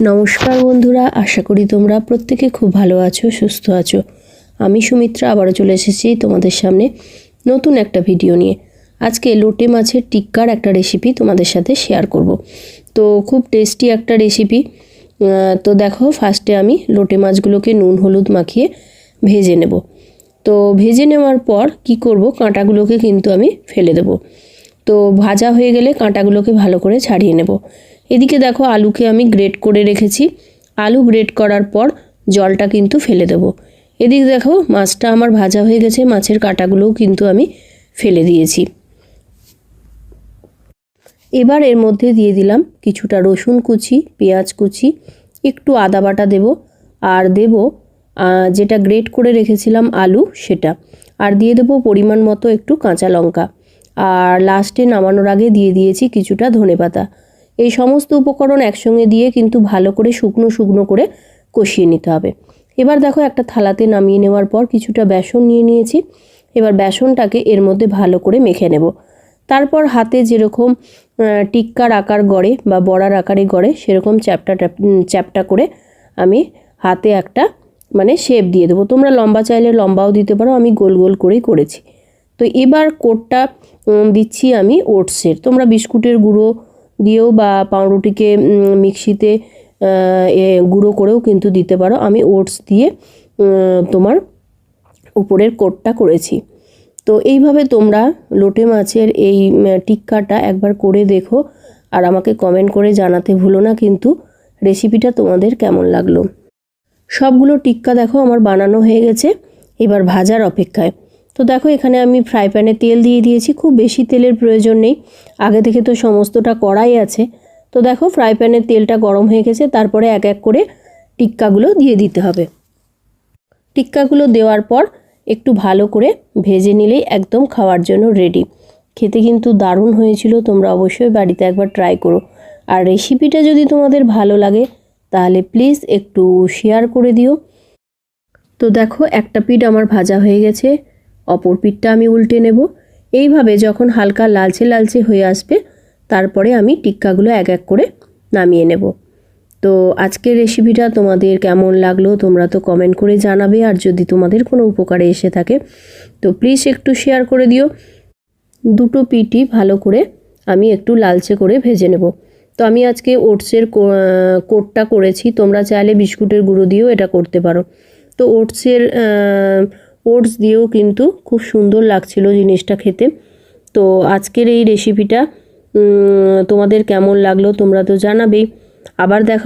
নমস্কার বন্ধুরা, আশা করি তোমরা প্রত্যেকে খুব ভালো আছো, সুস্থ আছো। আমি সুমিত্রা আবারও চলে এসেছি তোমাদের সামনে নতুন একটা ভিডিও নিয়ে। আজকে লোটে মাছের টিক্কার একটা রেসিপি তোমাদের সাথে শেয়ার করব। তো খুব টেস্টি একটা রেসিপি। তো দেখো, ফার্স্টে আমি লোটে মাছগুলোকে নুন হলুদ মাখিয়ে ভেজে নেব। তো ভেজে নেওয়ার পর কি করব, কাঁটাগুলোকে কিন্তু আমি ফেলে দেব। তো ভাজা হয়ে গেলে কাঁটাগুলোকে ভালো করে ছাড়িয়ে নেব। এদিকে দেখো, আলুকে আমি গ্রেট করে রেখেছি। আলু গ্রেট করার পর জলটা কিন্তু ফেলে দেব। এদিকে দেখো, মাছটা আমার ভাজা হয়ে গেছে, মাছের কাঁটাগুলোও কিন্তু আমি ফেলে দিয়েছি। এবার এর মধ্যে দিয়ে দিলাম কিছুটা রসুন কুচি, পেঁয়াজ কুচি, একটু আদা বাটা দেব, আর দেব যেটা গ্রেট করে রেখেছিলাম আলু সেটা, আর দিয়ে দেবো পরিমাণ মতো একটু কাঁচা লঙ্কা, আর লাস্টে নামানোর আগে দিয়ে দিয়েছি কিছুটা ধনেপাতা। এই সমস্ত উপকরণ একসঙ্গে দিয়ে কিন্তু ভালো করে শুকনো শুকনো করে কষিয়ে নিতে হবে। এবার দেখো, একটা থালাতে নামিয়ে নেওয়ার পর কিছুটা বেসন নিয়ে নিয়েছি। এবার বেসনটাকে এর মধ্যে ভালো করে মেখে নেব। তারপর হাতে যেরকম টিক্কার আকার গড়ে বা বড়ার আকারে গড়ে সেরকম চ্যাপটা করে আমি হাতে একটা শেপ দিয়ে দেবো। তোমরা লম্বা চাইলে লম্বাও দিতে পারো, আমি গোল গোল করেই করেছি। তো এবার কোটটা দিচ্ছি আমি ওটসের। তোমরা বিস্কুটের গুঁড়ো দিয়েও বা পাউরুটিকে মিক্সিতে গুঁড়ো করেও কিন্তু দিতে পারো। আমি ওটস দিয়ে তোমার উপরের কোটটা করেছি। তো এইভাবে তোমরা লোটে মাছের এই টিক্কাটা একবার করে দেখো, আর আমাকে কমেন্ট করে জানাতে ভুলো না কিন্তু রেসিপিটা তোমাদের কেমন লাগলো। সবগুলো টিক্কা দেখো আমার বানানো হয়ে গেছে, এবার ভাজার অপেক্ষায়। তো দেখো, এখানে আমি ফ্রাই প্যানে তেল দিয়ে দিয়েছি। খুব বেশি তেলের প্রয়োজন নেই, আগে থেকে তো সমস্তটা কড়াই আছে। তো দেখো, ফ্রাই প্যানের তেলটা গরম হয়ে গেছে, তারপরে এক এক করে টিক্কাগুলো দিয়ে দিতে হবে। টিক্কাগুলো দেওয়ার পর একটু ভালো করে ভেজে নিলেই একদম খাওয়ার জন্য রেডি। খেতে কিন্তু দারুণ হয়েছিল, তোমরা অবশ্যই বাড়িতে একবার ট্রাই করো। আর রেসিপিটা যদি তোমাদের ভালো লাগে তাহলে প্লিজ একটু শেয়ার করে দিও। তো দেখো, একটা পিঠ আমার ভাজা হয়ে গেছে, অপর পিঠটা আমি উল্টে নেব। এইভাবে যখন হালকা লালচে লালচে হয়ে আসবে তারপরে আমি টিক্কাগুলো এক এক করে নামিয়ে নেব। তো আজকের রেসিপিটা তোমাদের কেমন লাগলো তোমরা তো কমেন্ট করে জানাবে, আর যদি তোমাদের কোনো উপকারে এসে থাকে তো প্লিজ একটু শেয়ার করে দিও। দুটো পিঠই ভালো করে আমি একটু লালচে করে ভেজে নেব। তো আমি আজকে ওটসের কোটটা করেছি, তোমরা চাইলে বিস্কুটের গুঁড়ো দিয়েও এটা করতে পারো। তো ওটস দিয়েও কিন্তু খুব সুন্দর লাগছিল জিনিসটা খেতে। তো আজকের এই রেসিপিটা তোমাদের কেমন লাগলো তোমরা তো জানাবেই। আবার দেখা